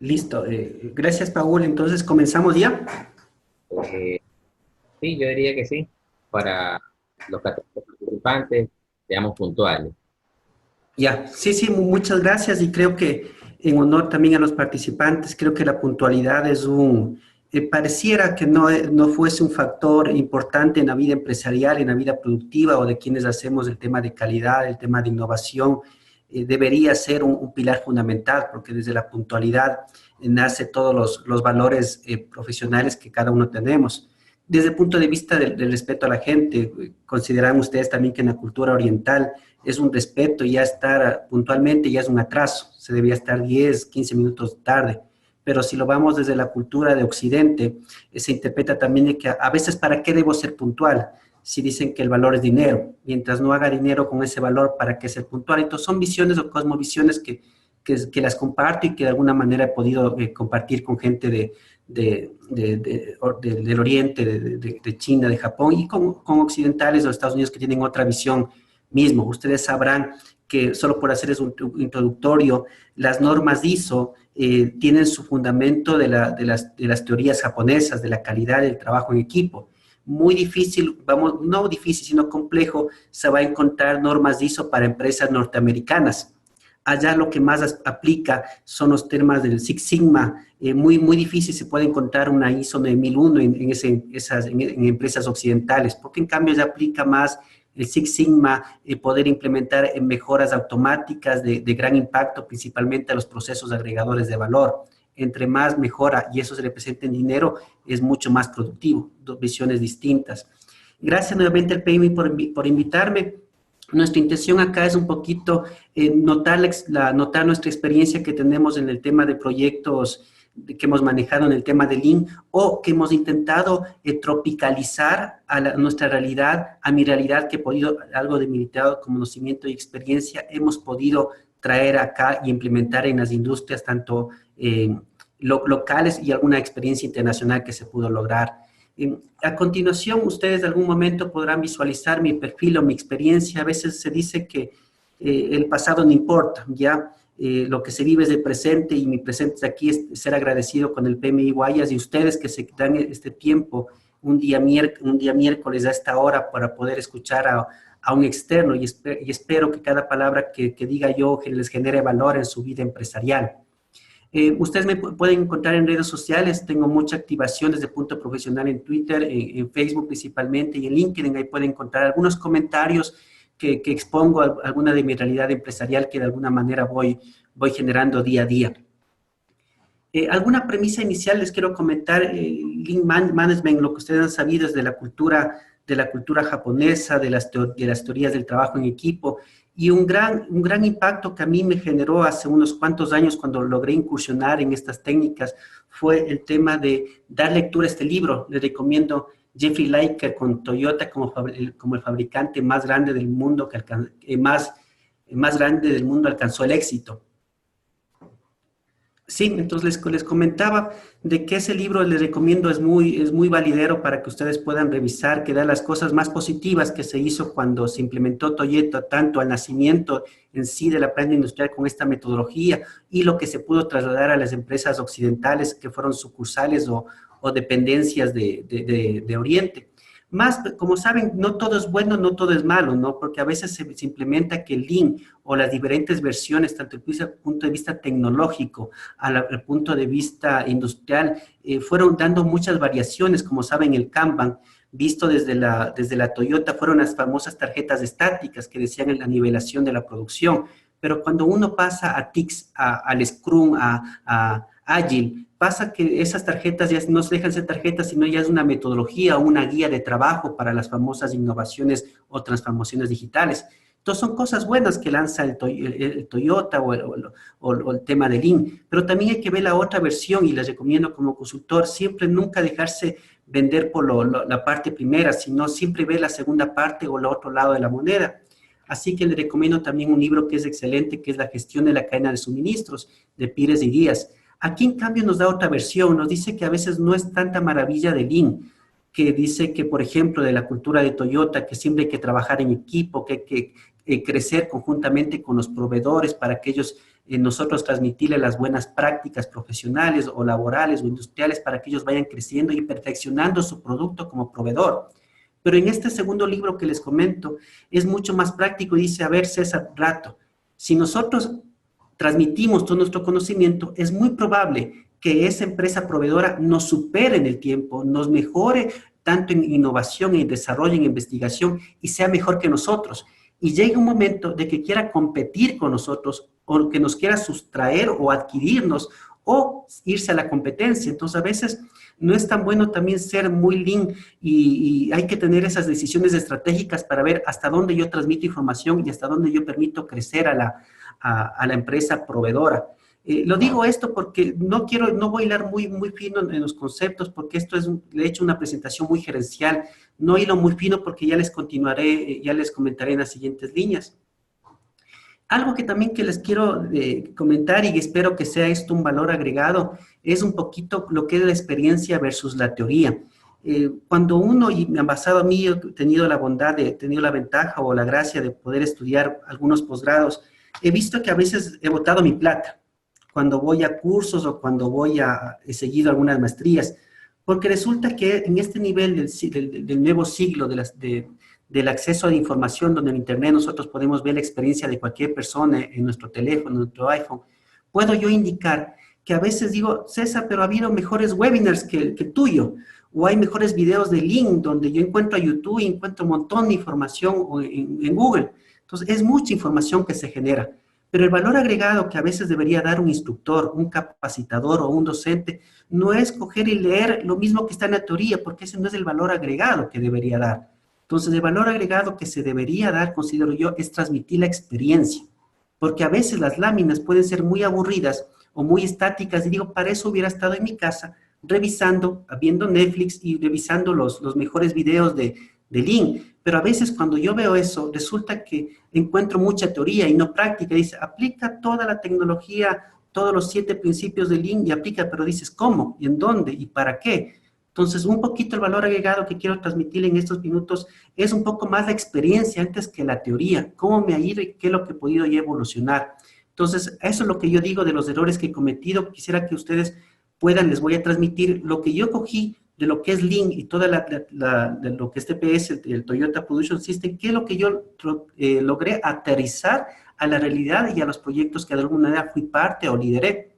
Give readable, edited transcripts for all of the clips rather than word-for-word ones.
Listo. Gracias, Paul. Entonces, ¿comenzamos ya? Eh, sí, yo diría que sí. Para los 14 participantes, seamos puntuales. Ya. Sí, sí, muchas gracias. Y creo que en honor también a los participantes, creo que la puntualidad es pareciera que no fuese un factor importante en la vida empresarial, en la vida productiva o de quienes hacemos el tema de calidad, el tema de innovación. Debería ser un pilar fundamental, porque desde la puntualidad nace todos los valores profesionales que cada uno tenemos. Desde el punto de vista del respeto a la gente, ¿consideran ustedes también que en la cultura oriental es un respeto, ya estar puntualmente ya es un atraso, se debía estar 10, 15 minutos tarde? Pero si lo vamos desde la cultura de Occidente, se interpreta también de que a veces, ¿para qué debo ser puntual? Si dicen que el valor es dinero, mientras no haga dinero con ese valor, ¿para qué ser puntual? Entonces son visiones o cosmovisiones que las comparto y que de alguna manera he podido compartir con gente del Oriente, de China, de Japón, y con occidentales o Estados Unidos que tienen otra visión mismo. Ustedes sabrán que, solo por hacerles un introductorio, las normas ISO tienen su fundamento de las teorías japonesas, de la calidad del trabajo en equipo. Muy difícil, vamos, no difícil, sino complejo, se va a encontrar normas ISO para empresas norteamericanas. Allá lo que más aplica son los temas del Six Sigma. Muy difícil se puede encontrar una ISO 9001 en empresas occidentales, porque en cambio ya aplica más el Six Sigma, poder implementar mejoras automáticas de gran impacto, principalmente a los procesos agregadores de valor. Entre más mejora y eso se representa en dinero, es mucho más productivo. Dos visiones distintas. Gracias nuevamente al PMI por invitarme. Nuestra intención acá es un poquito notar nuestra experiencia que tenemos en el tema de proyectos que hemos manejado en el tema de Lean, o que hemos intentado tropicalizar a nuestra realidad, a mi realidad, que he podido, algo de mi conocimiento y experiencia, hemos podido traer acá y implementar en las industrias, tanto locales y alguna experiencia internacional que se pudo lograr. A continuación, ustedes de algún momento podrán visualizar mi perfil o mi experiencia. A veces se dice que el pasado no importa, ¿ya? Lo que se vive es el presente, y mi presente aquí es ser agradecido con el PMI Guayas y ustedes que se dan este tiempo un día miércoles a esta hora para poder escuchar a un externo, y espero que cada palabra que diga yo les genere valor en su vida empresarial. Ustedes me pueden encontrar en redes sociales. Tengo mucha activación desde el punto profesional en Twitter, en Facebook principalmente, y en LinkedIn. Ahí pueden encontrar algunos comentarios que expongo alguna de mi realidad empresarial que de alguna manera voy generando día a día. Alguna premisa inicial les quiero comentar. Lean Management, lo que ustedes han sabido es de la cultura japonesa, de las teorías del trabajo en equipo, y un gran impacto que a mí me generó hace unos cuantos años cuando logré incursionar en estas técnicas fue el tema de dar lectura a este libro. Les recomiendo Jeffrey Liker con Toyota como el fabricante más grande del mundo, más grande del mundo, alcanzó el éxito. Sí, entonces les comentaba de que ese libro les recomiendo, es muy validero para que ustedes puedan revisar, que da las cosas más positivas que se hizo cuando se implementó Toyota, tanto al nacimiento en sí de la planta industrial con esta metodología, y lo que se pudo trasladar a las empresas occidentales que fueron sucursales o dependencias de Oriente. Más, como saben, no todo es bueno, no todo es malo, ¿no? Porque a veces se implementa que el Lean o las diferentes versiones, tanto desde el punto de vista tecnológico al punto de vista industrial, fueron dando muchas variaciones. Como saben, el Kanban, visto desde la Toyota, fueron las famosas tarjetas estáticas que decían la nivelación de la producción. Pero cuando uno pasa a TICS, al Scrum, a Agile, pasa que esas tarjetas ya no se dejan ser tarjetas, sino ya es una metodología o una guía de trabajo para las famosas innovaciones o transformaciones digitales. Entonces son cosas buenas que lanza el Toyota o el tema de Lean, pero también hay que ver la otra versión, y les recomiendo como consultor siempre nunca dejarse vender por la parte primera, sino siempre ver la segunda parte o el otro lado de la moneda. Así que les recomiendo también un libro que es excelente, que es La gestión de la cadena de suministros, de Pires y Díaz. Aquí, en cambio, nos da otra versión. Nos dice que a veces no es tanta maravilla de Lean, que dice que, por ejemplo, de la cultura de Toyota, que siempre hay que trabajar en equipo, que crecer conjuntamente con los proveedores para que ellos, nosotros transmitirle las buenas prácticas profesionales o laborales o industriales para que ellos vayan creciendo y perfeccionando su producto como proveedor. Pero en este segundo libro que les comento es mucho más práctico y dice, a ver, César Rato, si nosotros transmitimos todo nuestro conocimiento, es muy probable que esa empresa proveedora nos supere en el tiempo, nos mejore tanto en innovación, en desarrollo, en investigación, y sea mejor que nosotros. Y llega un momento de que quiera competir con nosotros, o que nos quiera sustraer o adquirirnos, o irse a la competencia. Entonces, a veces no es tan bueno también ser muy lean y hay que tener esas decisiones estratégicas para ver hasta dónde yo transmito información y hasta dónde yo permito crecer a la empresa proveedora. Lo digo esto porque no voy a hilar muy fino en los conceptos, porque esto le he hecho una presentación muy gerencial. No hilo muy fino porque ya les continuaré, ya les comentaré en las siguientes líneas. Algo que también que les quiero comentar y espero que sea esto un valor agregado, es un poquito lo que es la experiencia versus la teoría. Cuando uno, y me ha pasado a mí, he tenido la bondad, he tenido la ventaja o la gracia de poder estudiar algunos posgrados, he visto que a veces he botado mi plata cuando voy a cursos o cuando he seguido algunas maestrías, porque resulta que en este nivel del nuevo siglo del acceso a la información, donde en Internet nosotros podemos ver la experiencia de cualquier persona en nuestro teléfono, en nuestro iPhone, puedo yo indicar que a veces digo, César, pero ha habido mejores webinars que el tuyo, o hay mejores videos de link donde yo encuentro a YouTube y encuentro un montón de información en Google. Entonces, es mucha información que se genera. Pero el valor agregado que a veces debería dar un instructor, un capacitador o un docente, no es coger y leer lo mismo que está en la teoría, porque ese no es el valor agregado que debería dar. Entonces, el valor agregado que se debería dar, considero yo, es transmitir la experiencia. Porque a veces las láminas pueden ser muy aburridas o muy estáticas, y digo, para eso hubiera estado en mi casa, revisando, viendo Netflix y revisando los mejores videos de Lean. Pero a veces cuando yo veo eso, resulta que encuentro mucha teoría y no práctica. Dice, aplica toda la tecnología, todos los 7 principios de Lean y aplica, pero dices, ¿cómo? ¿Y en dónde? ¿Y para qué? Entonces, un poquito el valor agregado que quiero transmitir en estos minutos es un poco más la experiencia antes que la teoría. ¿Cómo me ha ido y qué es lo que he podido ya evolucionar? Entonces, eso es lo que yo digo de los errores que he cometido. Quisiera que ustedes les voy a transmitir lo que yo cogí de lo que es Lean y toda de lo que es TPS, el Toyota Production System, que es lo que yo logré aterrizar a la realidad y a los proyectos que de alguna manera fui parte o lideré.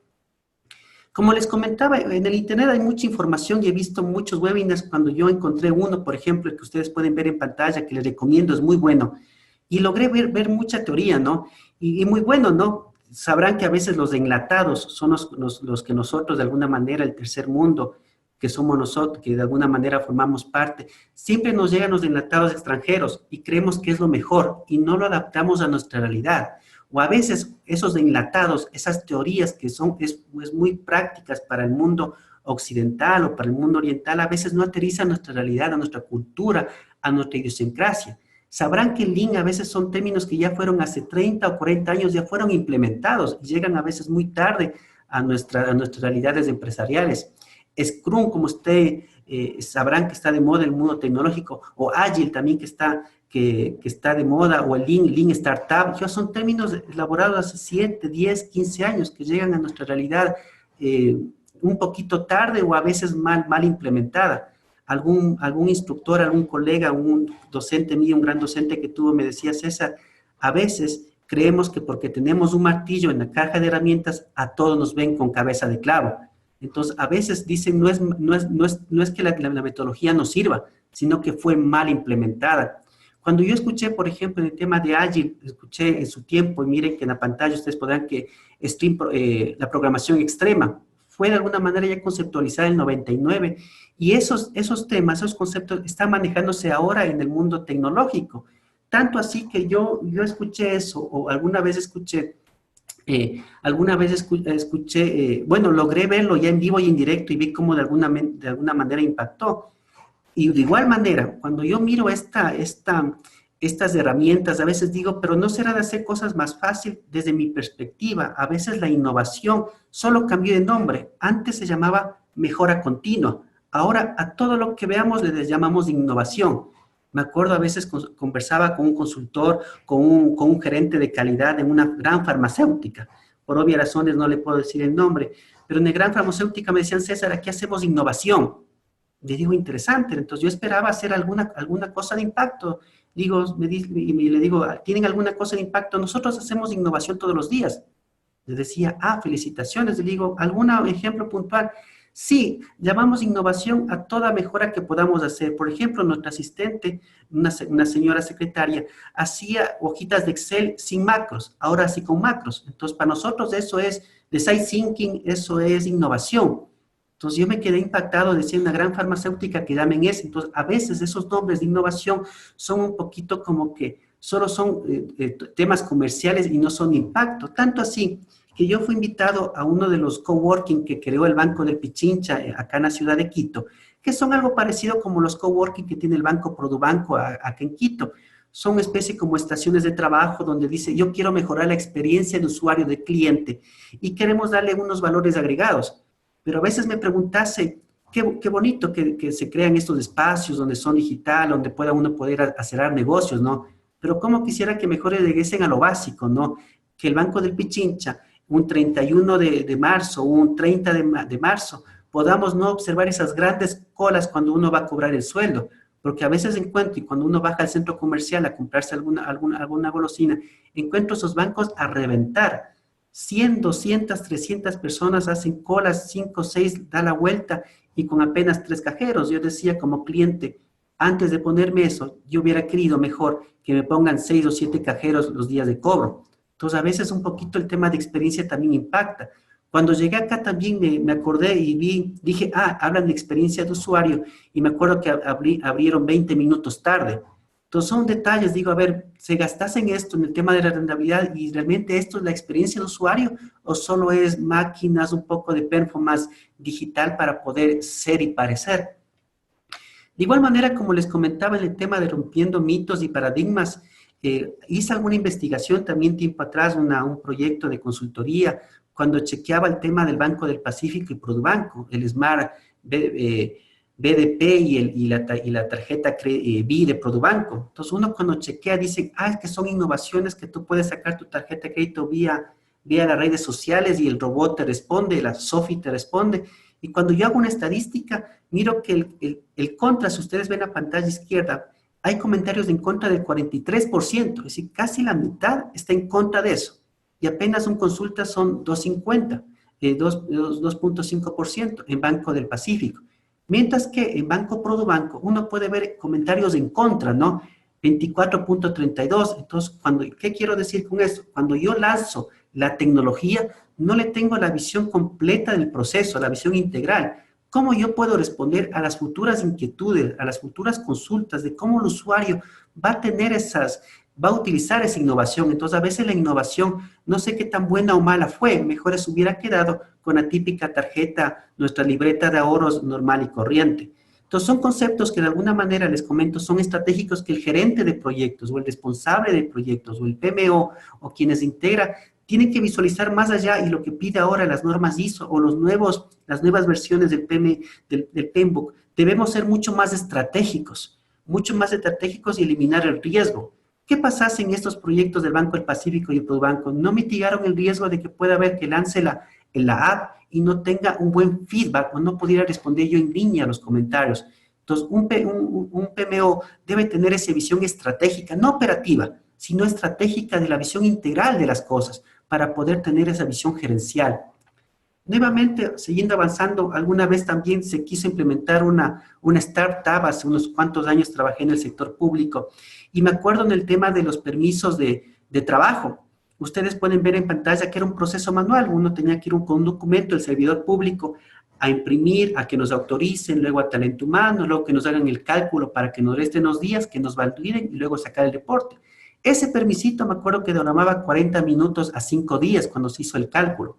Como les comentaba, en el Internet hay mucha información y he visto muchos webinars. Cuando yo encontré uno, por ejemplo, el que ustedes pueden ver en pantalla, que les recomiendo, es muy bueno. Y logré ver mucha teoría, ¿no? Y muy bueno, ¿no? Sabrán que a veces los enlatados son los que nosotros, de alguna manera, el tercer mundo, que somos nosotros, que de alguna manera formamos parte, siempre nos llegan los enlatados extranjeros y creemos que es lo mejor y no lo adaptamos a nuestra realidad. O a veces esos enlatados, esas teorías que son muy prácticas para el mundo occidental o para el mundo oriental, a veces no aterrizan a nuestra realidad, a nuestra cultura, a nuestra idiosincrasia. Sabrán que el Lean a veces son términos que ya fueron hace 30 o 40 años, ya fueron implementados y llegan a veces muy tarde a nuestras realidades empresariales. Scrum, como ustedes sabrán que está de moda en el mundo tecnológico, o Agile también que está de moda, o el Lean Startup, ya son términos elaborados hace 7, 10, 15 años que llegan a nuestra realidad un poquito tarde o a veces mal implementada. Algún instructor, algún colega, un docente mío, un gran docente que tuvo, me decía, César, a veces creemos que porque tenemos un martillo en la caja de herramientas, a todos nos ven con cabeza de clavo. Entonces, a veces dicen, no es que la metodología no sirva, sino que fue mal implementada. Cuando yo escuché, por ejemplo, en el tema de Agile, escuché en su tiempo, y miren que en la pantalla ustedes podrán que la programación extrema fue de alguna manera ya conceptualizada en el 99, y esos temas, esos conceptos están manejándose ahora en el mundo tecnológico. Tanto así que yo escuché eso, o alguna vez escuché, bueno, logré verlo ya en vivo y en directo y vi cómo de alguna manera impactó. Y de igual manera, cuando yo miro estas herramientas, a veces digo, pero ¿no será de hacer cosas más fácil? Desde mi perspectiva, a veces la innovación solo cambió de nombre. Antes se llamaba mejora continua. Ahora a todo lo que veamos le llamamos innovación. Me acuerdo a veces conversaba con un consultor, con un gerente de calidad en una gran farmacéutica. Por obvias razones no le puedo decir el nombre, pero en la gran farmacéutica me decían, César, aquí hacemos innovación. Le digo, interesante. Entonces yo esperaba hacer alguna cosa de impacto. Digo, y le digo, ¿tienen alguna cosa de impacto? Nosotros hacemos innovación todos los días. Le decía, felicitaciones. Le digo, ¿algún ejemplo puntual? Sí, llamamos innovación a toda mejora que podamos hacer. Por ejemplo, nuestra asistente, una señora secretaria, hacía hojitas de Excel sin macros, ahora sí con macros. Entonces, para nosotros eso es design thinking, eso es innovación. Entonces, yo me quedé impactado, decía una gran farmacéutica que llamen eso. Entonces, a veces esos nombres de innovación son un poquito como que solo son temas comerciales y no son impacto. Tanto así que yo fui invitado a uno de los coworking que creó el Banco del Pichincha acá en la ciudad de Quito, que son algo parecido como los coworking que tiene el Banco Produbanco acá en Quito. Son una especie como estaciones de trabajo donde dice, yo quiero mejorar la experiencia de usuario, de cliente, y queremos darle unos valores agregados. Pero a veces me preguntase, qué bonito que se crean estos espacios donde son digital, donde pueda uno poder hacer negocios, ¿no? Pero cómo quisiera que mejor regresen a lo básico, ¿no? Que el Banco del Pichincha, un 31 de marzo, un 30 de marzo, podamos no observar esas grandes colas cuando uno va a cobrar el sueldo, porque a veces encuentro, y cuando uno baja al centro comercial a comprarse alguna golosina, encuentro esos bancos a reventar. 100, 200, 300 personas hacen colas, 5, 6, da la vuelta, y con apenas 3 cajeros. Yo decía como cliente, antes de ponerme eso, yo hubiera querido mejor que me pongan 6 o 7 cajeros los días de cobro. Entonces, a veces un poquito el tema de experiencia también impacta. Cuando llegué acá también me acordé y dije, hablan de experiencia de usuario, y me acuerdo que abrieron 20 minutos tarde. Entonces, son detalles, digo, a ver, ¿se gastasen esto en el tema de la rentabilidad y realmente esto es la experiencia de usuario o solo es máquinas, un poco de performance digital para poder ser y parecer? De igual manera, como les comentaba en el tema de rompiendo mitos y paradigmas, hice alguna investigación también tiempo atrás, un proyecto de consultoría, cuando chequeaba el tema del Banco del Pacífico y Produbanco, el Smart BDP y la tarjeta BI de Produbanco. Entonces, uno cuando chequea dice, es que son innovaciones que tú puedes sacar tu tarjeta de crédito vía las redes sociales y el robot te responde, la Sophie te responde. Y cuando yo hago una estadística, miro que el contra, si ustedes ven la pantalla izquierda, hay comentarios en contra del 43%, es decir, casi la mitad está en contra de eso. Y apenas un consulta son 2.50, 2.5% en Banco del Pacífico. Mientras que en Banco Produbanco uno puede ver comentarios en contra, ¿no? 24.32. Entonces, ¿qué quiero decir con esto? Cuando yo lanzo la tecnología, no le tengo la visión completa del proceso, la visión integral. ¿Cómo yo puedo responder a las futuras inquietudes, a las futuras consultas de cómo el usuario va a utilizar esa innovación? Entonces, a veces la innovación, no sé qué tan buena o mala fue, mejor se hubiera quedado con la típica tarjeta, nuestra libreta de ahorros normal y corriente. Entonces, son conceptos que de alguna manera, les comento, son estratégicos que el gerente de proyectos o el responsable de proyectos o el PMO o quienes integran tienen que visualizar más allá y lo que pide ahora las normas ISO o las nuevas versiones del PMBOK. Debemos ser mucho más estratégicos y eliminar el riesgo. ¿Qué pasase en estos proyectos del Banco del Pacífico y el Produbanco? No mitigaron el riesgo de que pueda haber que lance la app y no tenga un buen feedback o no pudiera responder yo en línea a los comentarios. Entonces, un PMO debe tener esa visión estratégica, no operativa, sino estratégica de la visión integral de las cosas para poder tener esa visión gerencial. Nuevamente, siguiendo avanzando, alguna vez también se quiso implementar una startup, hace unos cuantos años trabajé en el sector público, y me acuerdo en el tema de los permisos de trabajo. Ustedes pueden ver en pantalla que era un proceso manual, uno tenía que ir con un documento, el servidor público, a imprimir, a que nos autoricen, luego a talento humano, luego que nos hagan el cálculo para que nos resten los días, que nos validen y luego sacar el reporte. Ese permisito me acuerdo que demoraba 40 minutos a 5 días cuando se hizo el cálculo.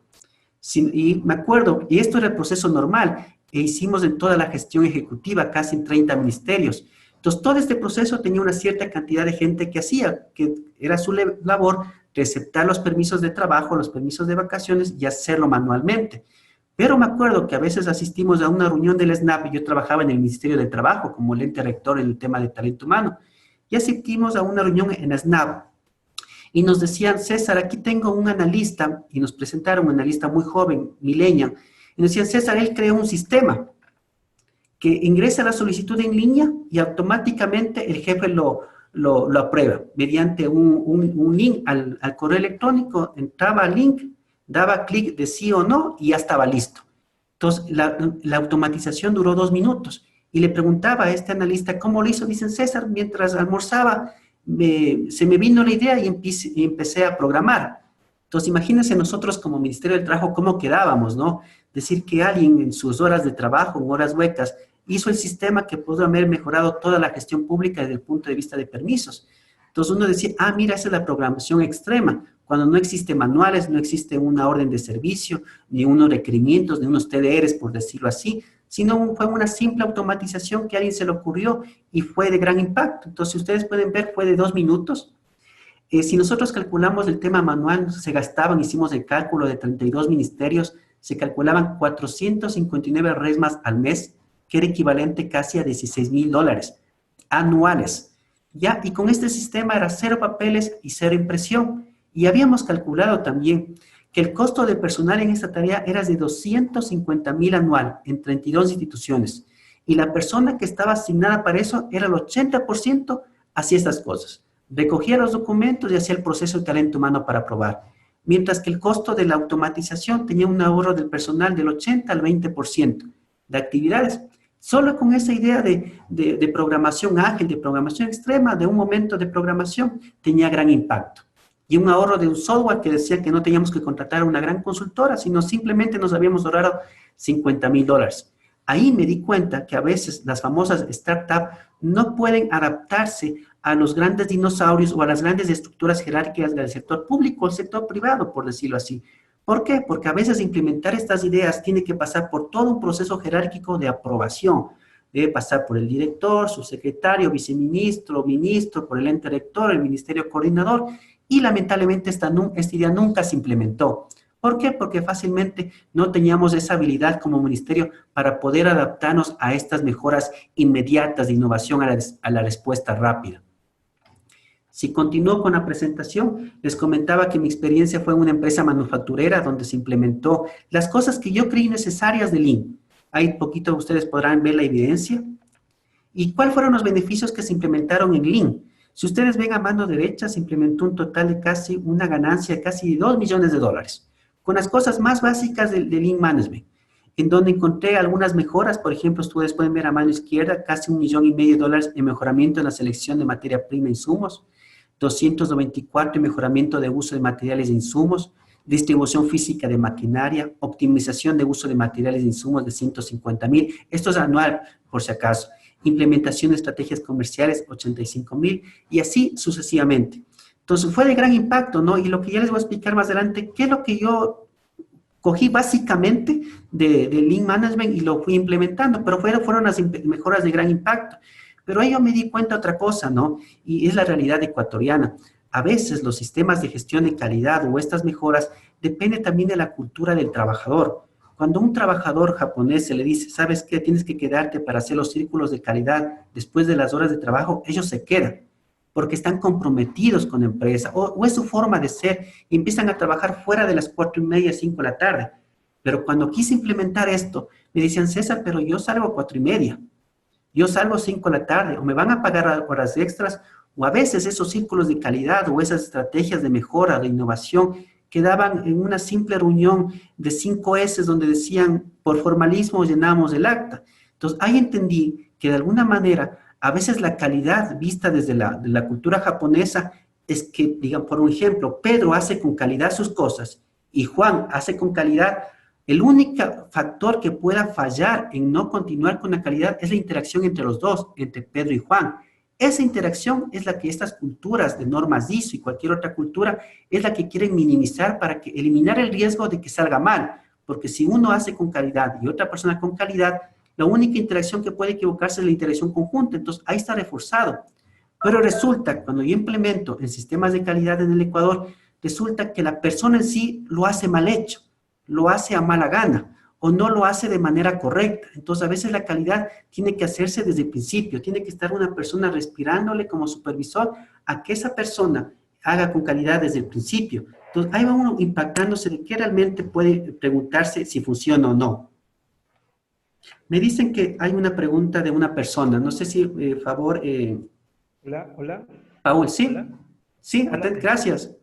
Y me acuerdo, y esto era el proceso normal, e hicimos en toda la gestión ejecutiva, casi en 30 ministerios. Entonces, todo este proceso tenía una cierta cantidad de gente que hacía, que era su labor, receptar los permisos de trabajo, los permisos de vacaciones y hacerlo manualmente. Pero me acuerdo que a veces asistimos a una reunión del SNAP, y yo trabajaba en el Ministerio de Trabajo como el ente rector en el tema de talento humano, y asistimos a una reunión en SNAP, y nos decían, César, aquí tengo un analista, y nos presentaron un analista muy joven, millennial, y nos decían, César, él creó un sistema que ingresa la solicitud en línea y automáticamente el jefe lo aprueba mediante un link al correo electrónico, entraba al link, daba clic de sí o no y ya estaba listo. Entonces, la automatización duró 2 minutos y le preguntaba a este analista cómo lo hizo. Dicen, César, mientras almorzaba, se me vino la idea y empecé a programar. Entonces, imagínense nosotros como Ministerio del Trabajo cómo quedábamos, ¿no? Decir que alguien en sus horas de trabajo, en horas huecas, hizo el sistema que pudo haber mejorado toda la gestión pública desde el punto de vista de permisos. Entonces uno decía, ah, mira, esa es la programación extrema, cuando no existe manuales, no existe una orden de servicio, ni unos requerimientos, ni unos TDRs, por decirlo así, sino fue una simple automatización que a alguien se le ocurrió y fue de gran impacto. Entonces, si ustedes pueden ver, fue de 2 minutos. Si nosotros calculamos el tema manual, se gastaban, hicimos el cálculo de 32 ministerios, se calculaban 459 resmas al mes, que era equivalente casi a $16,000 anuales. ¿Ya? Y con este sistema era 0 papeles y 0 impresión. Y habíamos calculado también que el costo de personal en esta tarea era de 250,000 anual en 32 instituciones. Y la persona que estaba asignada para eso era el 80% hacía estas cosas. Recogía los documentos y hacía el proceso de talento humano para aprobar. Mientras que el costo de la automatización tenía un ahorro del personal del 80 al 20% de actividades. Solo con esa idea de programación ágil, de programación extrema, de un momento de programación, tenía gran impacto. Y un ahorro de un software que decía que no teníamos que contratar a una gran consultora, sino simplemente nos habíamos ahorrado $50,000. Ahí me di cuenta que a veces las famosas startups no pueden adaptarse a los grandes dinosaurios o a las grandes estructuras jerárquicas del sector público o el sector privado, por decirlo así. ¿Por qué? Porque a veces implementar estas ideas tiene que pasar por todo un proceso jerárquico de aprobación. Debe pasar por el director, su secretario, viceministro, ministro, por el ente rector, el ministerio coordinador, y lamentablemente esta idea nunca se implementó. ¿Por qué? Porque fácilmente no teníamos esa habilidad como ministerio para poder adaptarnos a estas mejoras inmediatas de innovación a la respuesta rápida. Si continúo con la presentación, les comentaba que mi experiencia fue en una empresa manufacturera donde se implementó las cosas que yo creí necesarias de Lean. Ahí poquito ustedes podrán ver la evidencia. ¿Y cuáles fueron los beneficios que se implementaron en Lean? Si ustedes ven a mano derecha, se implementó un total de casi una ganancia de casi $2 millones, con las cosas más básicas de Lean Management, en donde encontré algunas mejoras. Por ejemplo, ustedes pueden ver a mano izquierda casi $1,5 millones en mejoramiento en la selección de materia prima e insumos, 294 en mejoramiento de uso de materiales e insumos, distribución física de maquinaria, optimización de uso de materiales e insumos de 150,000, esto es anual por si acaso, implementación de estrategias comerciales 85,000 y así sucesivamente. Entonces fue de gran impacto, ¿no? Y lo que ya les voy a explicar más adelante, qué es lo que yo cogí básicamente de Lean Management y lo fui implementando, pero fueron las mejoras de gran impacto. Pero ahí yo me di cuenta de otra cosa, ¿no? Y es la realidad ecuatoriana. A veces los sistemas de gestión de calidad o estas mejoras dependen también de la cultura del trabajador. Cuando un trabajador japonés se le dice, ¿sabes qué? Tienes que quedarte para hacer los círculos de calidad después de las horas de trabajo, ellos se quedan porque están comprometidos con la empresa o es su forma de ser y empiezan a trabajar fuera de las 4:30, 5 de la tarde. Pero cuando quise implementar esto, me decían, César, pero yo salgo a 4:30. Yo salgo 5 de la tarde, o me van a pagar horas extras, o a veces esos círculos de calidad o esas estrategias de mejora, de innovación, quedaban en una simple reunión de 5 S donde decían, por formalismo llenamos el acta. Entonces, ahí entendí que de alguna manera, a veces la calidad vista desde la cultura japonesa es que, digamos, por un ejemplo, Pedro hace con calidad sus cosas y Juan hace con calidad. El único factor que pueda fallar en no continuar con la calidad es la interacción entre los dos, entre Pedro y Juan. Esa interacción es la que estas culturas de normas ISO y cualquier otra cultura es la que quieren minimizar para eliminar el riesgo de que salga mal. Porque si uno hace con calidad y otra persona con calidad, la única interacción que puede equivocarse es la interacción conjunta. Entonces, ahí está reforzado. Pero resulta, cuando yo implemento en sistemas de calidad en el Ecuador, resulta que la persona en sí lo hace mal hecho, lo hace a mala gana, o no lo hace de manera correcta. Entonces, a veces la calidad tiene que hacerse desde el principio, tiene que estar una persona respirándole como supervisor a que esa persona haga con calidad desde el principio. Entonces, ahí va uno impactándose de qué realmente puede preguntarse si funciona o no. Me dicen que hay una pregunta de una persona, no sé si, favor, Hola, hola. Paul, ¿sí? Hola. Sí, Hola. gracias.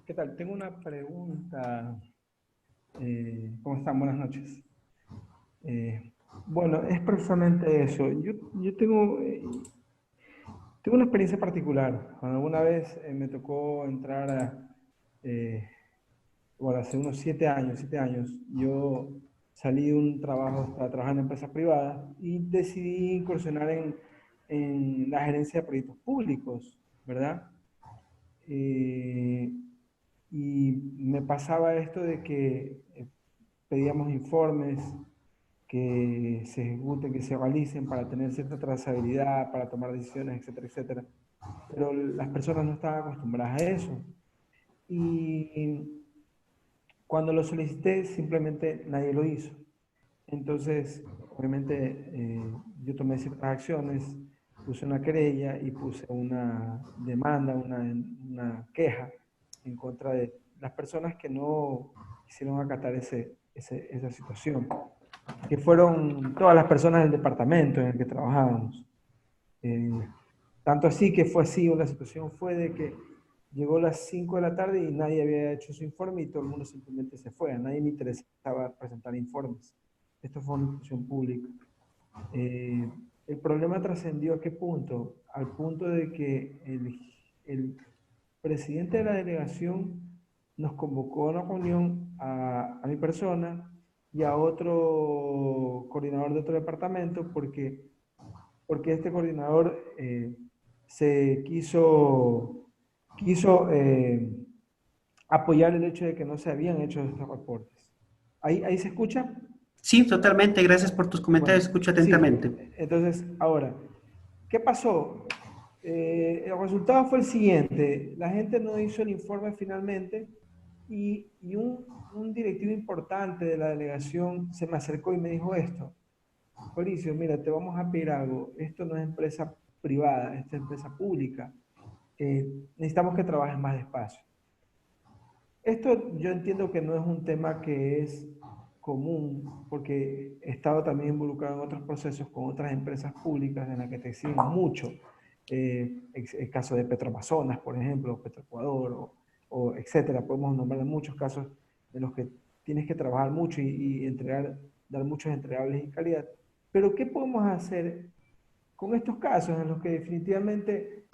¿Qué tal? Tengo una pregunta. ¿Cómo están? Buenas noches. Bueno, es precisamente eso. Yo tengo una experiencia particular. Cuando alguna vez me tocó entrar bueno, hace unos 7 años, yo salí de un trabajo para trabajar en empresas privadas y decidí incursionar en la gerencia de proyectos públicos, ¿verdad? Eh, y me pasaba esto de que pedíamos informes que se ejecuten, que se realicen para tener cierta trazabilidad, para tomar decisiones, etcétera, etcétera. Pero las personas no estaban acostumbradas a eso. Y cuando lo solicité, simplemente nadie lo hizo. Entonces, obviamente, yo tomé ciertas acciones, puse una querella y puse una demanda, una queja en contra de las personas que no quisieron acatar esa situación, que fueron todas las personas del departamento en el que trabajábamos. Tanto así que fue así, la situación fue de que llegó a las 5 de la tarde y nadie había hecho su informe y todo el mundo simplemente se fue, a nadie le interesaba presentar informes. Esto fue una institución pública. El problema trascendió ¿a qué punto? Al punto de que el presidente de la delegación nos convocó a una reunión a mi persona y a otro coordinador de otro departamento porque este coordinador se quiso apoyar el hecho de que no se habían hecho estos reportes. ¿Ahí se escucha? Sí, totalmente. Gracias por tus comentarios. Bueno, Escucho atentamente. sí. Entonces, ahora, ¿qué pasó? El resultado fue el siguiente. La gente no hizo el informe finalmente y un directivo importante de la delegación se me acercó y me dijo esto. Mauricio, mira, te vamos a pedir algo. Esto no es empresa privada, esta es empresa pública. Necesitamos que trabajes más despacio. Esto yo entiendo que no es un tema que es común, porque he estado también involucrado en otros procesos con otras empresas públicas en las que te exigen mucho. El caso de Petroamazonas, por ejemplo, Petroecuador, o etcétera. Podemos nombrar muchos casos en los que tienes que trabajar mucho y dar muchos entregables y calidad. Pero ¿qué podemos hacer con estos casos en los que definitivamente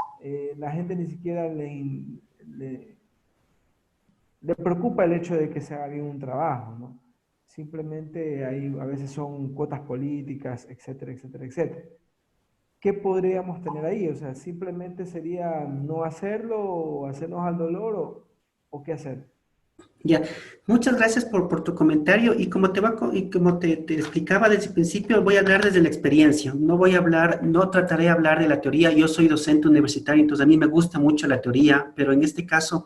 la gente ni siquiera le preocupa el hecho de que se haga bien un trabajo, ¿no? Simplemente a veces son cuotas políticas, etcétera, etcétera, etcétera. ¿Qué podríamos tener ahí? O sea, simplemente sería no hacerlo o hacernos al dolor o qué hacer. Ya, muchas gracias por tu comentario y como te explicaba desde el principio, voy a hablar desde la experiencia, no trataré de hablar de la teoría. Yo soy docente universitario, entonces a mí me gusta mucho la teoría, pero en este caso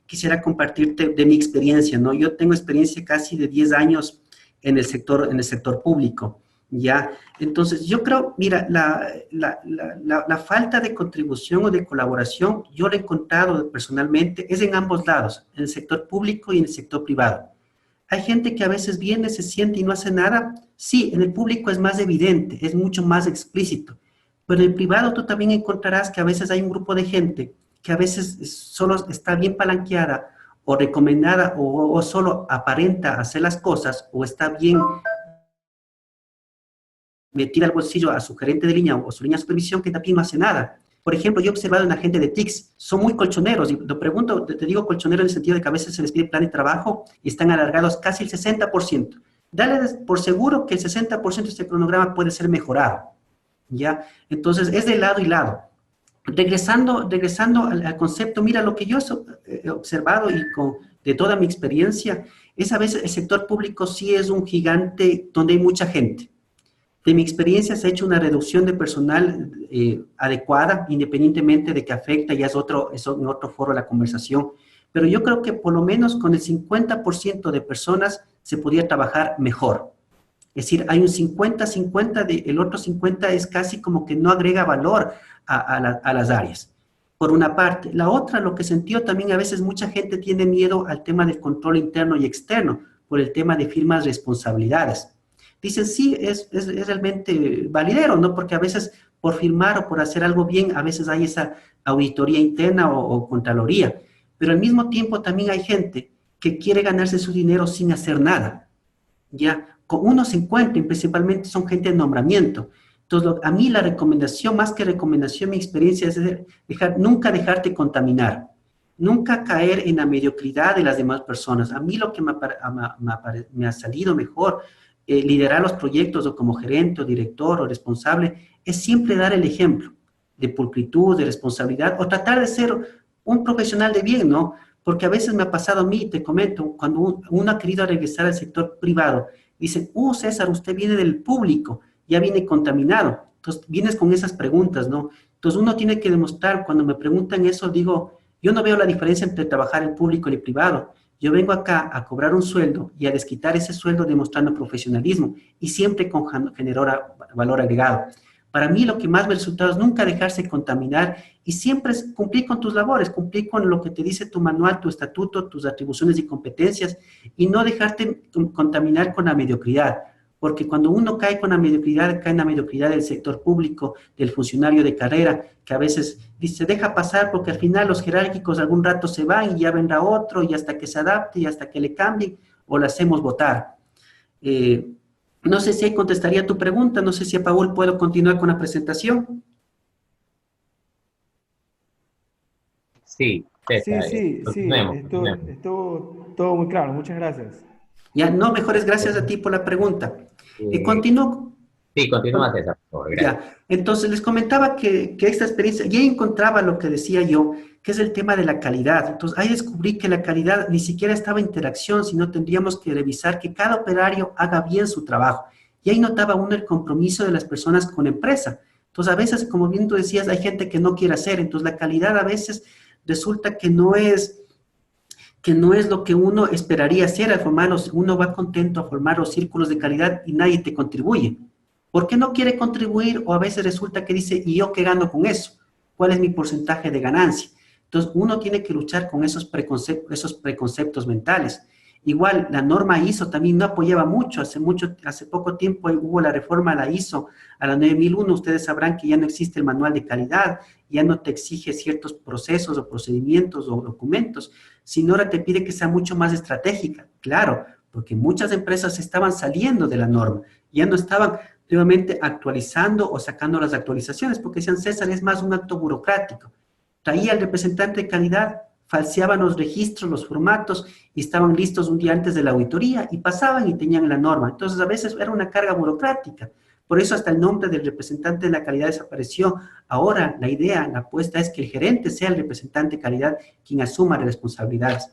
quisiera compartirte de mi experiencia, ¿no? Yo tengo experiencia casi de 10 años en el sector público, ¿ya? Entonces, yo creo, mira, la falta de contribución o de colaboración, yo lo he encontrado personalmente, es en ambos lados, en el sector público y en el sector privado. Hay gente que a veces viene, se siente y no hace nada. Sí, en el público es más evidente, es mucho más explícito, pero en el privado tú también encontrarás que a veces hay un grupo de gente que a veces solo está bien palanqueada o recomendada o solo aparenta hacer las cosas o está bien metida al bolsillo a su gerente de línea o su línea de supervisión que también no hace nada. Por ejemplo, yo he observado en la gente de TICS, son muy colchoneros, y lo pregunto, te digo colchonero en el sentido de que a veces se les pide plan de trabajo y están alargados casi el 60%. Dale por seguro que el 60% de este cronograma puede ser mejorado, ¿ya? Entonces, es de lado y lado. Regresando al concepto, mira, lo que yo he observado y de toda mi experiencia, es a veces el sector público sí es un gigante donde hay mucha gente. De mi experiencia se ha hecho una reducción de personal adecuada, independientemente de que afecta, ya es en otro foro la conversación, pero yo creo que por lo menos con el 50% de personas se podría trabajar mejor. Es decir, hay un 50-50, el otro 50 es casi como que no agrega valor a las áreas. Por una parte. La otra, lo que sentió también, a veces mucha gente tiene miedo al tema del control interno y externo, por el tema de firmas responsabilidades. Dicen, sí, es realmente validero, ¿no? Porque a veces por firmar o por hacer algo bien, a veces hay esa auditoría interna o contraloría. Pero al mismo tiempo también hay gente que quiere ganarse su dinero sin hacer nada. Ya, con uno se encuentran, principalmente son gente de nombramiento. Entonces, a mí la recomendación, más que recomendación, mi experiencia es nunca dejarte contaminar, nunca caer en la mediocridad de las demás personas. A mí lo que me ha salido mejor, liderar los proyectos o como gerente o director o responsable, es siempre dar el ejemplo de pulcritud, de responsabilidad, o tratar de ser un profesional de bien, ¿no? Porque a veces me ha pasado a mí, te comento, cuando uno ha querido regresar al sector privado, dicen, César, usted viene del público, ya viene contaminado. Entonces, vienes con esas preguntas, ¿no? Entonces, uno tiene que demostrar, cuando me preguntan eso, digo, yo no veo la diferencia entre trabajar en público y el privado. Yo vengo acá a cobrar un sueldo y a desquitar ese sueldo demostrando profesionalismo y siempre con generar valor agregado. Para mí, lo que más me resulta es nunca dejarse contaminar y siempre es cumplir con tus labores, cumplir con lo que te dice tu manual, tu estatuto, tus atribuciones y competencias y no dejarte contaminar con la mediocridad. Porque cuando uno cae con la mediocridad, cae en la mediocridad del sector público, del funcionario de carrera, que a veces dice, deja pasar porque al final los jerárquicos algún rato se van y ya vendrá otro y hasta que se adapte y hasta que le cambien o le hacemos votar. No sé si ahí contestaría tu pregunta, no sé si a Paul puedo continuar con la presentación. Sí, Sí, estuvo todo muy claro, muchas gracias. Ya, no, mejores gracias a ti por la pregunta. Continúo. Sí, continúa, César, por favor, gracias. Ya, entonces les comentaba que esta experiencia, ya encontraba lo que decía yo, que es el tema de la calidad. Entonces ahí descubrí que la calidad ni siquiera estaba en interacción, sino tendríamos que revisar que cada operario haga bien su trabajo. Y ahí notaba uno el compromiso de las personas con la empresa. Entonces a veces, como bien tú decías, hay gente que no quiere hacer, entonces la calidad a veces resulta que no es lo que uno esperaría hacer al formarlos. Uno va contento a formar los círculos de calidad y nadie te contribuye. ¿Por qué no quiere contribuir? O a veces resulta que dice, ¿y yo qué gano con eso? ¿Cuál es mi porcentaje de ganancia? Entonces, uno tiene que luchar con esos preconceptos mentales. Igual, la norma ISO también no apoyaba mucho. Hace poco tiempo hubo la reforma a la ISO, a la 9001. Ustedes sabrán que ya no existe el manual de calidad, ya no te exige ciertos procesos o procedimientos o documentos, sino ahora te pide que sea mucho más estratégica. Claro, porque muchas empresas estaban saliendo de la norma, ya no estaban nuevamente actualizando o sacando las actualizaciones, porque decían, César, es más un acto burocrático. Traía al representante de calidad, falseaban los registros, los formatos, y estaban listos un día antes de la auditoría, y pasaban y tenían la norma. Entonces, a veces era una carga burocrática. Por eso hasta el nombre del representante de la calidad desapareció. Ahora, la idea, la apuesta es que el gerente sea el representante de calidad quien asuma las responsabilidades.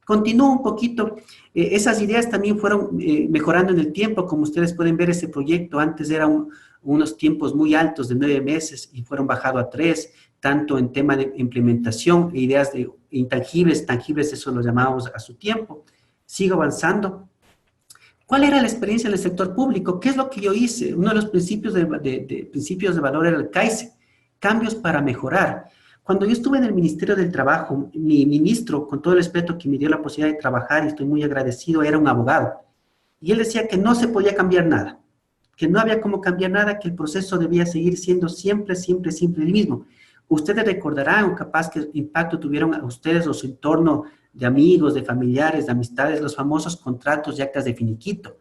Continúo un poquito. Esas ideas también fueron mejorando en el tiempo. Como ustedes pueden ver, ese proyecto antes era unos tiempos muy altos de 9 meses y fueron bajado a 3, tanto en tema de implementación e ideas de intangibles, tangibles, eso lo llamábamos a su tiempo. Sigo avanzando. ¿Cuál era la experiencia en el sector público? ¿Qué es lo que yo hice? Uno de los principios de valor era el Kaizen, cambios para mejorar. Cuando yo estuve en el Ministerio del Trabajo, mi ministro, con todo el respeto que me dio la posibilidad de trabajar, y estoy muy agradecido, era un abogado. Y él decía que no se podía cambiar nada, que no había cómo cambiar nada, que el proceso debía seguir siendo siempre el mismo. Ustedes recordarán, o capaz que impacto tuvieron a ustedes o su entorno de amigos, de familiares, de amistades, los famosos contratos y actas de finiquito.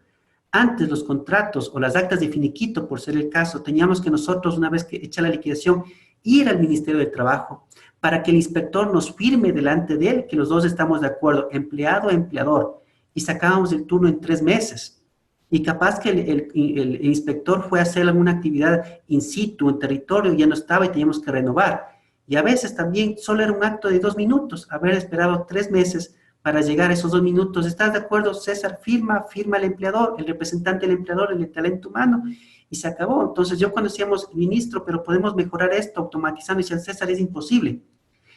Antes los contratos o las actas de finiquito, por ser el caso, teníamos que nosotros, una vez que hecha la liquidación, ir al Ministerio del Trabajo para que el inspector nos firme delante de él que los dos estamos de acuerdo, empleado a empleador, y sacábamos el turno en 3 meses. Y capaz que el inspector fue a hacer alguna actividad in situ, en territorio, y ya no estaba y teníamos que renovar. Y a veces también solo era un acto de 2 minutos, haber esperado 3 meses para llegar a esos 2 minutos. ¿Estás de acuerdo, César? Firma el empleador, el representante del empleador, el de talento humano, y se acabó. Entonces yo cuando decíamos, ministro, pero podemos mejorar esto automatizando, y decían, César, es imposible.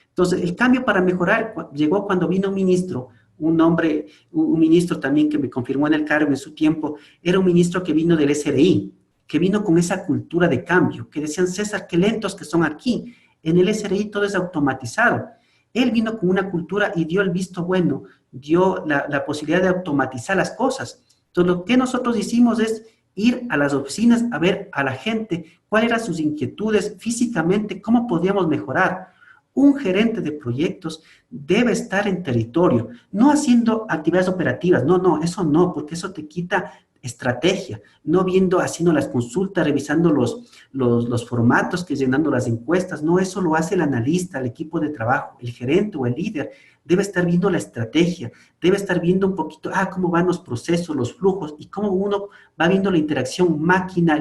Entonces el cambio para mejorar llegó cuando vino un ministro un hombre, un ministro también que me confirmó en el cargo en su tiempo, era un ministro que vino del SRI, que vino con esa cultura de cambio, que decían, César, qué lentos que son aquí, en el SRI todo es automatizado. Él vino con una cultura y dio el visto bueno, dio la posibilidad de automatizar las cosas. Entonces, lo que nosotros hicimos es ir a las oficinas a ver a la gente cuáles eran sus inquietudes físicamente, cómo podíamos mejorar. Un gerente de proyectos debe estar en territorio, no haciendo actividades operativas, no, eso no, porque eso te quita estrategia, no viendo, haciendo las consultas, revisando los formatos, que llenando las encuestas, no, eso lo hace el analista, el equipo de trabajo, el gerente o el líder, debe estar viendo la estrategia, debe estar viendo un poquito, cómo van los procesos, los flujos, y cómo uno va viendo la interacción máquina,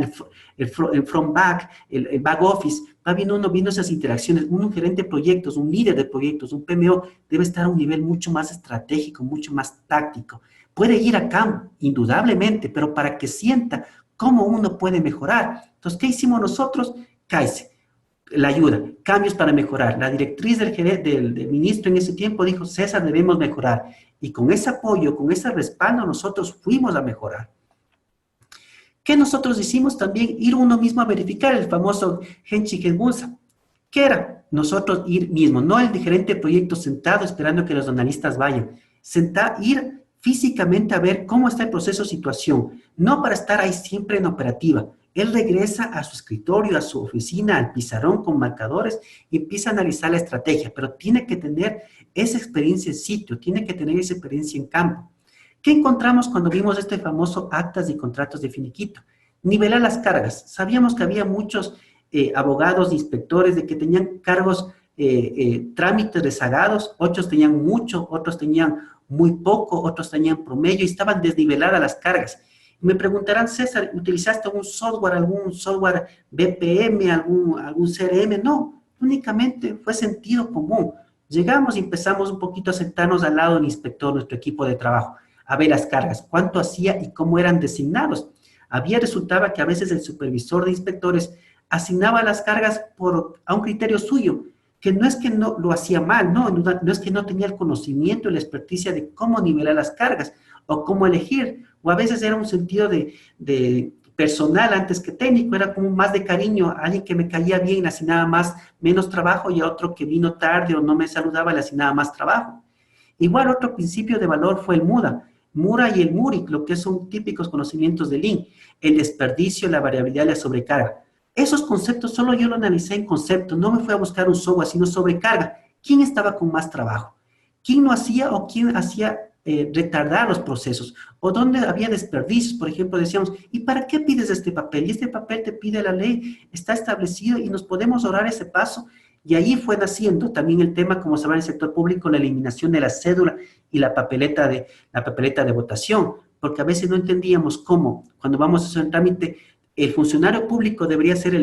el front-back, el back office, va viendo uno viendo esas interacciones. Un gerente de proyectos, un líder de proyectos, un PMO, debe estar a un nivel mucho más estratégico, mucho más táctico. Puede ir a campo, indudablemente, pero para que sienta cómo uno puede mejorar. Entonces, ¿qué hicimos nosotros? CAICE, la ayuda, cambios para mejorar. La directriz del ministro en ese tiempo dijo, César, debemos mejorar. Y con ese apoyo, con ese respaldo, nosotros fuimos a mejorar. ¿Qué nosotros hicimos también? Ir uno mismo a verificar el famoso Genchi-Genbulsa. ¿Qué era? Nosotros ir mismo, no el gerente de proyectos sentado esperando que los analistas vayan. Ir físicamente a ver cómo está el proceso de situación, no para estar ahí siempre en operativa. Él regresa a su escritorio, a su oficina, al pizarrón con marcadores y empieza a analizar la estrategia, pero tiene que tener esa experiencia en sitio, tiene que tener esa experiencia en campo. ¿Qué encontramos cuando vimos este famoso actas y contratos de finiquito? Nivelar las cargas. Sabíamos que había muchos abogados, inspectores, de que tenían cargos, trámites rezagados, otros tenían mucho, otros tenían muy poco, otros tenían promedio y estaban desniveladas las cargas. Y me preguntarán, César, ¿utilizaste algún software BPM, algún CRM? No, únicamente fue sentido común. Llegamos y empezamos un poquito a sentarnos al lado del inspector, nuestro equipo de trabajo, a ver las cargas, cuánto hacía y cómo eran designados. Resultaba que a veces el supervisor de inspectores asignaba las cargas a un criterio suyo, que no es que no lo hacía mal, no es que no tenía el conocimiento y la experticia de cómo nivelar las cargas o cómo elegir, o a veces era un sentido de personal antes que técnico, era como más de cariño, a alguien que me caía bien le asignaba menos trabajo y a otro que vino tarde o no me saludaba le asignaba más trabajo. Igual otro principio de valor fue el MURA y el MURIC, lo que son típicos conocimientos de Lean, el desperdicio, la variabilidad y la sobrecarga. Esos conceptos solo yo lo analicé en concepto, no me fui a buscar un software, sino sobrecarga. ¿Quién estaba con más trabajo? ¿Quién no hacía o quién hacía retardar los procesos? ¿O dónde había desperdicios? Por ejemplo, decíamos, ¿y para qué pides este papel? Y este papel te pide la ley, está establecido y nos podemos ahorrar ese paso. Y ahí fue naciendo también el tema, como se va en el sector público, la eliminación de la cédula y la papeleta de votación, porque a veces no entendíamos cómo, cuando vamos a hacer un trámite, el funcionario público debería ser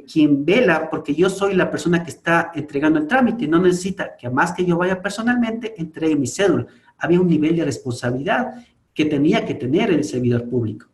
quien vela, porque yo soy la persona que está entregando el trámite, no necesita que más que yo vaya personalmente, entregue mi cédula. Había un nivel de responsabilidad que tenía que tener el servidor público.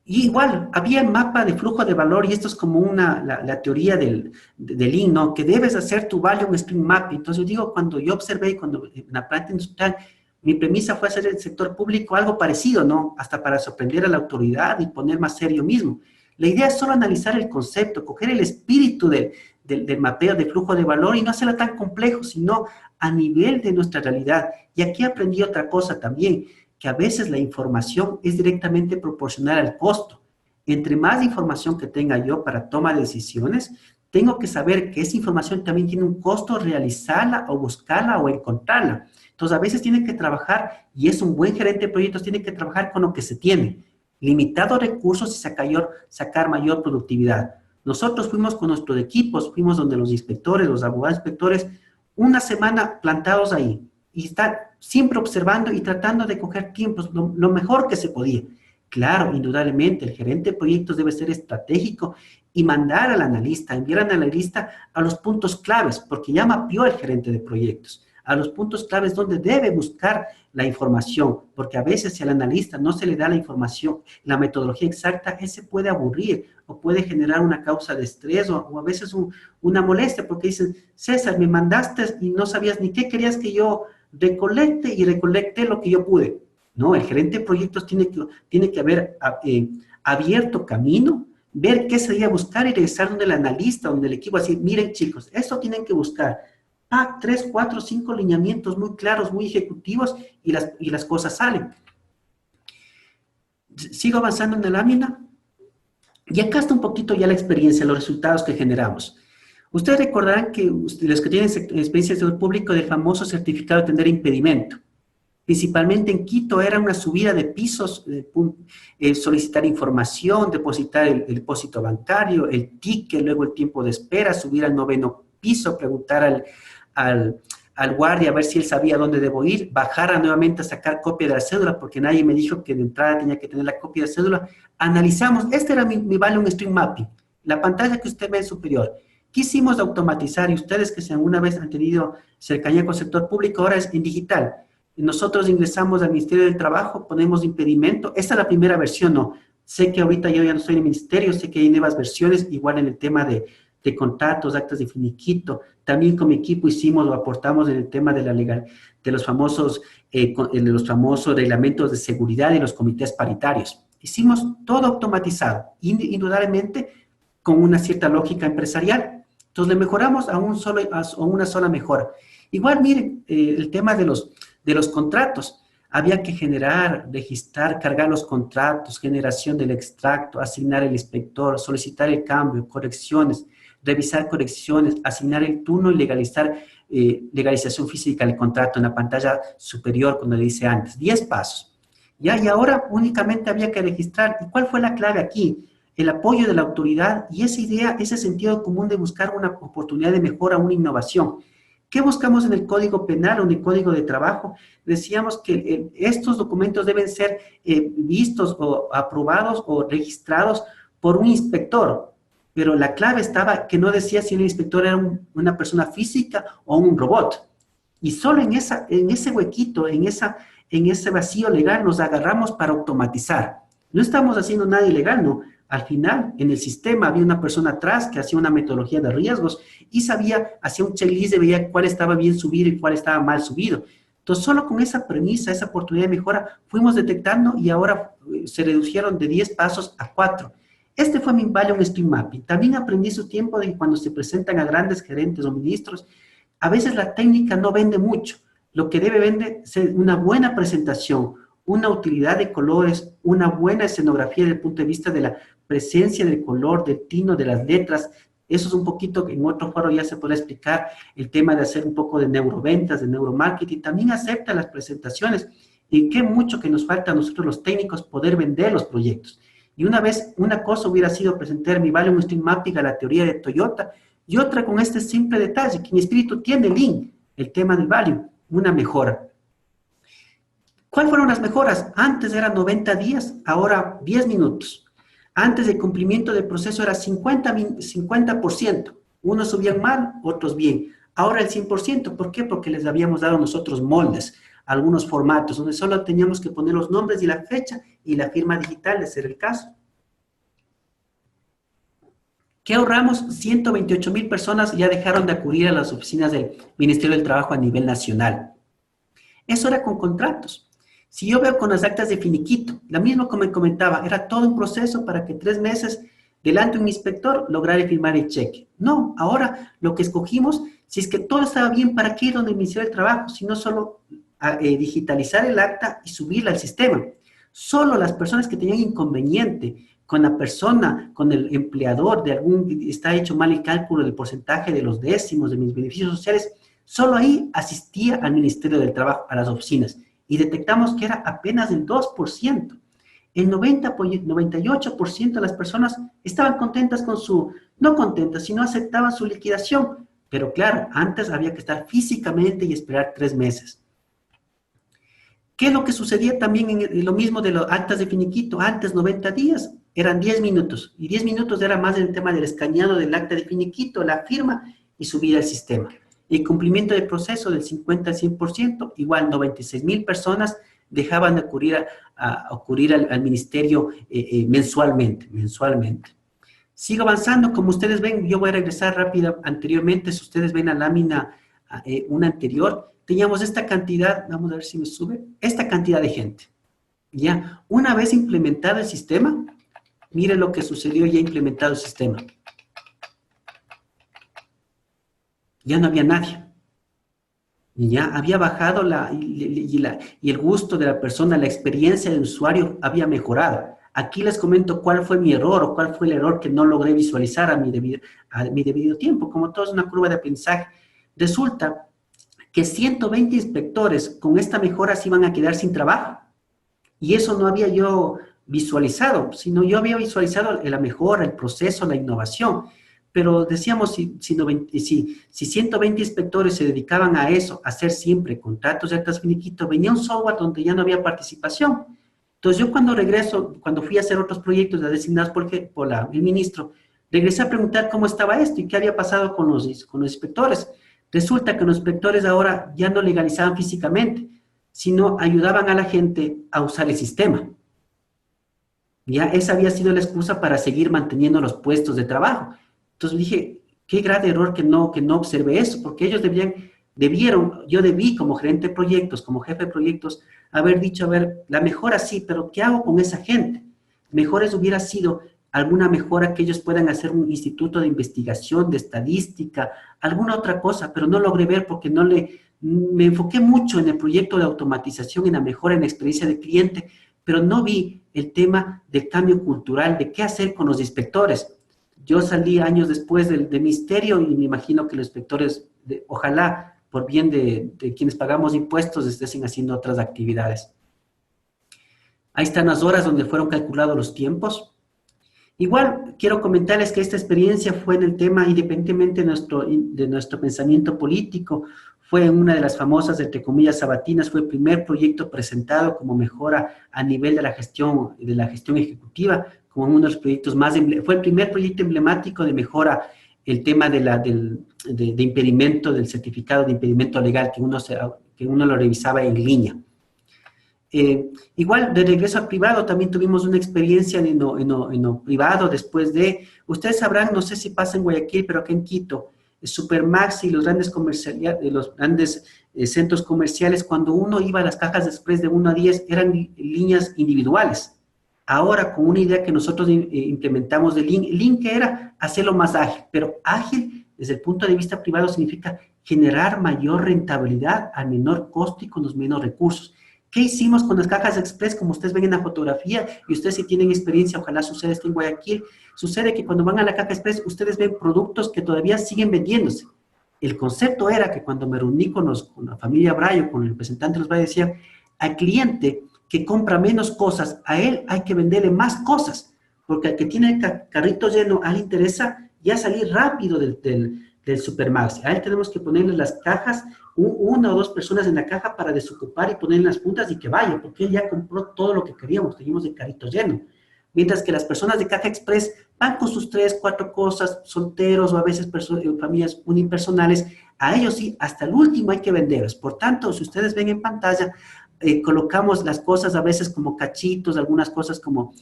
Y igual, había mapa de flujo de valor, y esto es como la teoría del Lean, ¿no? Que debes hacer tu Value Stream Map. Entonces, yo digo, cuando yo observé, cuando en la planta industrial, mi premisa fue hacer el sector público algo parecido, ¿no? Hasta para sorprender a la autoridad y poner más serio mismo. La idea es solo analizar el concepto, coger el espíritu del mapeo de flujo de valor y no hacerlo tan complejo, sino a nivel de nuestra realidad. Y aquí aprendí otra cosa también, que a veces la información es directamente proporcional al costo. Entre más información que tenga yo para toma de decisiones, tengo que saber que esa información también tiene un costo realizarla o buscarla o encontrarla. Entonces, a veces tiene que trabajar, y es un buen gerente de proyectos, tiene que trabajar con lo que se tiene. Limitados recursos y sacar mayor productividad. Nosotros fuimos con nuestros equipos, fuimos donde los inspectores, los abogados inspectores, una semana plantados ahí. Y estar siempre observando y tratando de coger tiempos, lo mejor que se podía. Claro, indudablemente, el gerente de proyectos debe ser estratégico y mandar al analista, enviar al analista a los puntos claves, porque ya mapeó el gerente de proyectos. a los puntos claves donde debe buscar la información, porque a veces si al analista no se le da la información, la metodología exacta, ese puede aburrir o puede generar una causa de estrés o a veces una molestia, porque dicen, César, me mandaste y no sabías ni qué querías que yo recolecte y recolecté lo que yo pude. No, el gerente de proyectos tiene que haber abierto camino, ver qué se debe buscar y regresar donde el analista, donde el equipo, así, miren chicos, esto tienen que buscar. 3, 4, 5 lineamientos muy claros, muy ejecutivos y las cosas salen. Sigo avanzando en la lámina. Y acá está un poquito ya la experiencia, los resultados que generamos. Ustedes recordarán que los que tienen experiencia de sector público del famoso certificado de tener impedimento. Principalmente en Quito era una subida de pisos, solicitar información, depositar el depósito bancario, el ticket, luego el tiempo de espera, subir al 9º piso, preguntar al guardia a ver si él sabía dónde debo ir, bajar nuevamente a sacar copia de la cédula, porque nadie me dijo que de entrada tenía que tener la copia de cédula. Analizamos, este era mi Volume Stream Mapping, la pantalla que usted ve en superior. Quisimos automatizar, y ustedes que si alguna vez han tenido cercanía con el sector público, ahora es en digital. Nosotros ingresamos al Ministerio del Trabajo, ponemos impedimento. Esta es la primera versión, ¿no? Sé que ahorita yo ya no estoy en el ministerio, sé que hay nuevas versiones, igual en el tema de contratos, actas de finiquito. También con mi equipo hicimos o aportamos en el tema de la legal, de los famosos reglamentos de seguridad y los comités paritarios. Hicimos todo automatizado, indudablemente con una cierta lógica empresarial. Entonces le mejoramos a una sola mejora. Igual, miren, el tema de los contratos. Había que generar, registrar, cargar los contratos, generación del extracto, asignar el inspector, solicitar el cambio, correcciones, revisar correcciones, asignar el turno y legalización física del contrato en la pantalla superior, como le dice antes. 10 pasos. ¿Ya? Y ahora únicamente había que registrar. ¿Y cuál fue la clave aquí? El apoyo de la autoridad y esa idea, ese sentido común de buscar una oportunidad de mejora, una innovación. ¿Qué buscamos en el Código Penal o en el Código de Trabajo? Decíamos que estos documentos deben ser vistos o aprobados o registrados por un inspector, pero la clave estaba que no decía si el inspector era una persona física o un robot. Y solo en ese huequito, en ese vacío legal nos agarramos para automatizar. No estamos haciendo nada ilegal, no. Al final, en el sistema había una persona atrás que hacía una metodología de riesgos y hacía un checklist y veía cuál estaba bien subido y cuál estaba mal subido. Entonces, solo con esa premisa, esa oportunidad de mejora, fuimos detectando y ahora se redujeron de 10 pasos a 4. Este fue mi Volume Stream Mapping. También aprendí su tiempo de que cuando se presentan a grandes gerentes o ministros, a veces la técnica no vende mucho. Lo que debe vender es una buena presentación, una utilidad de colores, una buena escenografía desde el punto de vista de la presencia del color, del tino, de las letras. Eso es un poquito que en otro foro ya se podrá explicar el tema de hacer un poco de neuroventas, de neuromarketing. También acepta las presentaciones y qué mucho que nos falta a nosotros los técnicos poder vender los proyectos. Y una cosa hubiera sido presentar mi Volume Stream Mapping a la teoría de Toyota y otra con este simple detalle, que mi espíritu tiene link, el tema del value, una mejora. ¿Cuáles fueron las mejoras? Antes eran 90 días, ahora 10 minutos. Antes el cumplimiento del proceso era 50%. Unos subían mal, otros bien. Ahora el 100%. ¿Por qué? Porque les habíamos dado nosotros moldes, algunos formatos, donde solo teníamos que poner los nombres y la fecha y la firma digital, de ser el caso. ¿Qué ahorramos? 128,000 personas ya dejaron de acudir a las oficinas del Ministerio del Trabajo a nivel nacional. Eso era con contratos. Si yo veo con las actas de finiquito, la misma como me comentaba, era todo un proceso para que 3 meses delante de un inspector lograra firmar el cheque. No, ahora lo que escogimos, si es que todo estaba bien, ¿para qué ir donde el Ministerio del Trabajo? Sino solo digitalizar el acta y subirla al sistema. Solo las personas que tenían inconveniente con la persona, con el empleador, está hecho mal el cálculo del porcentaje de los décimos de mis beneficios sociales, solo ahí asistía al Ministerio del Trabajo, a las oficinas. Y detectamos que era apenas el 2%. El 98% de las personas estaban contentas no contentas, sino aceptaban su liquidación. Pero claro, antes había que estar físicamente y esperar 3 meses. ¿Qué es lo que sucedía también en lo mismo de las actas de finiquito? Antes 90 días eran 10 minutos. Y 10 minutos era más el tema del escaneado del acta de finiquito, la firma y subir al sistema. El cumplimiento del proceso del 50 al 100%, igual 96,000 personas dejaban de ocurrir al ministerio mensualmente. Sigo avanzando, como ustedes ven, yo voy a regresar rápido anteriormente, si ustedes ven la lámina, una anterior, teníamos esta cantidad, vamos a ver si me sube, esta cantidad de gente, ¿ya? Una vez implementado el sistema, miren lo que sucedió ya implementado el sistema. Ya no había nadie. Ya había bajado y el gusto de la persona, la experiencia del usuario había mejorado. Aquí les comento cuál fue mi error o cuál fue el error que no logré visualizar a mi debido tiempo. Como todo es una curva de aprendizaje, resulta que 120 inspectores con esta mejora se iban a quedar sin trabajo. Y eso no había yo visualizado, sino yo había visualizado la mejora, el proceso, la innovación. Pero decíamos, si 120 inspectores se dedicaban a eso, a hacer siempre contratos de altas finiquito, venía un software donde ya no había participación. Entonces yo cuando fui a hacer otros proyectos designados por el ministro, regresé a preguntar cómo estaba esto y qué había pasado con los inspectores. Resulta que los inspectores ahora ya no legalizaban físicamente, sino ayudaban a la gente a usar el sistema. Ya esa había sido la excusa para seguir manteniendo los puestos de trabajo. Entonces dije, qué grave error que no observe eso, porque ellos yo debí como gerente de proyectos, como jefe de proyectos, haber dicho, a ver, la mejora sí, pero ¿qué hago con esa gente? Mejores hubiera sido alguna mejora que ellos puedan hacer un instituto de investigación, de estadística, alguna otra cosa, pero no logré ver porque me enfoqué mucho en el proyecto de automatización, en la mejora en la experiencia del cliente, pero no vi el tema del cambio cultural, de qué hacer con los inspectores. Yo salí años después del ministerio y me imagino que los inspectores, ojalá por bien de quienes pagamos impuestos, estén haciendo otras actividades. Ahí están las horas donde fueron calculados los tiempos. Igual, quiero comentarles que esta experiencia fue en el tema, independientemente de nuestro pensamiento político, fue una de las famosas, entre comillas, sabatinas, fue el primer proyecto presentado como mejora a nivel de la gestión ejecutiva, como uno de los proyectos fue el primer proyecto emblemático de mejora, el tema de impedimento, del certificado de impedimento legal, que uno lo revisaba en línea. Igual, de regreso al privado, también tuvimos una experiencia en lo privado, después ustedes sabrán, no sé si pasa en Guayaquil, pero aquí en Quito, Supermax y los grandes centros comerciales, cuando uno iba a las cajas de express de 1 a 10, eran líneas individuales. Ahora, con una idea que nosotros implementamos de Lean, que era hacerlo más ágil, pero ágil desde el punto de vista privado significa generar mayor rentabilidad al menor costo y con los menos recursos. ¿Qué hicimos con las cajas express? Como ustedes ven en la fotografía, y ustedes si tienen experiencia, ojalá suceda esto en Guayaquil, sucede que cuando van a la caja express, ustedes ven productos que todavía siguen vendiéndose. El concepto era que cuando me reuní con la familia Brayo, con el representante de los Brayo, decían, al cliente que compra menos cosas, a él hay que venderle más cosas, porque al que tiene el carrito lleno, a él le interesa ya salir rápido del Supermax. A él tenemos que ponerle las cajas, 1 o 2 personas en la caja para desocupar y ponerle las puntas y que vaya, porque él ya compró todo lo que queríamos, teníamos el carrito lleno. Mientras que las personas de Caja Express van con sus 3, 4 cosas, solteros o a veces familias unipersonales, a ellos sí, hasta el último hay que venderlos. Por tanto, si ustedes ven en pantalla, colocamos las cosas a veces como cachitos, algunas cosas como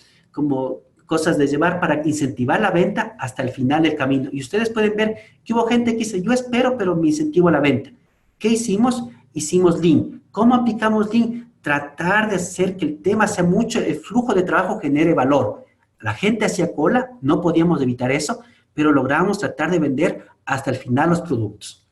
cosas de llevar para incentivar la venta hasta el final del camino. Y ustedes pueden ver que hubo gente que dice, yo espero, pero me incentivo a la venta. ¿Qué hicimos? Hicimos Lean. ¿Cómo aplicamos Lean? Tratar de hacer que el tema sea mucho, el flujo de trabajo genere valor. La gente hacía cola, no podíamos evitar eso, pero logramos tratar de vender hasta el final los productos.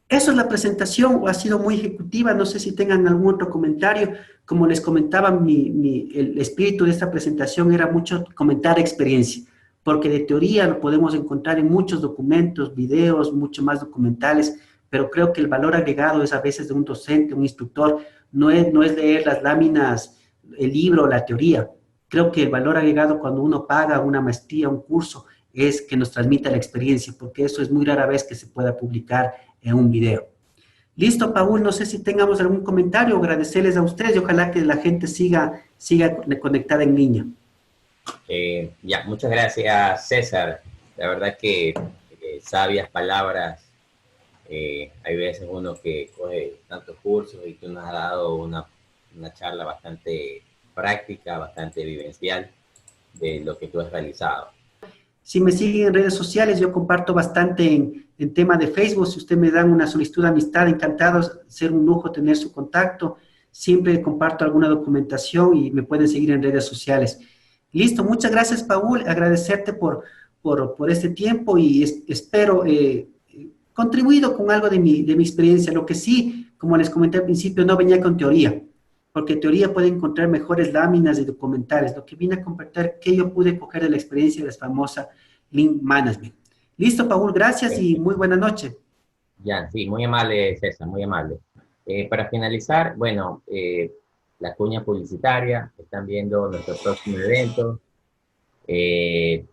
Eso es la presentación, ha sido muy ejecutiva, no sé si tengan algún otro comentario. Como les comentaba, el espíritu de esta presentación era mucho comentar experiencia, porque de teoría lo podemos encontrar en muchos documentos, videos, mucho más documentales, pero creo que el valor agregado es a veces de un docente, un instructor, no es leer las láminas, el libro, la teoría. Creo que el valor agregado cuando uno paga una maestría, un curso, es que nos transmita la experiencia, porque eso es muy rara vez que se pueda publicar en un video. Listo, Paul, no sé si tengamos algún comentario, agradecerles a ustedes y ojalá que la gente siga conectada en línea. Muchas gracias, César. La verdad que sabias palabras Hay veces uno que coge tantos cursos y tú nos has dado una charla bastante práctica, bastante vivencial de lo que tú has realizado. Si me siguen en redes sociales, yo comparto bastante en tema de Facebook. Si usted me dan una solicitud de amistad, encantados, ser un lujo tener su contacto. Siempre comparto alguna documentación y me pueden seguir en redes sociales. Listo, muchas gracias, Paul. Agradecerte por este tiempo y espero contribuido con algo de mi experiencia. Lo que sí, como les comenté al principio, no venía con teoría, porque en teoría puede encontrar mejores láminas y documentales. Lo que vine a compartir, que yo pude coger de la experiencia de la famosa Lean Management. Listo, Paul, gracias y muy buena noche. Ya, sí, muy amable, César, muy amable. Para finalizar, bueno, la cuña publicitaria, están viendo nuestro próximo evento, el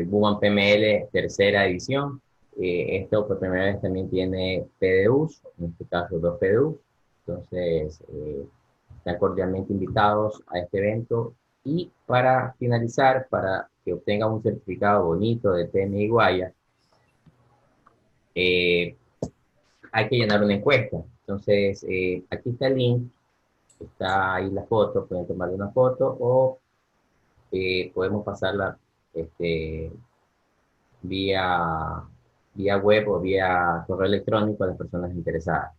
Woman PML tercera edición. Esto por primera vez también tiene PDUs, en este caso 2 PDUs. Entonces, están cordialmente invitados a este evento. Y para finalizar, para que obtengan un certificado bonito de PMI Guaya, hay que llenar una encuesta. Entonces, aquí está el link, está ahí la foto, pueden tomarle una foto o podemos pasarla vía web o vía correo electrónico a las personas interesadas.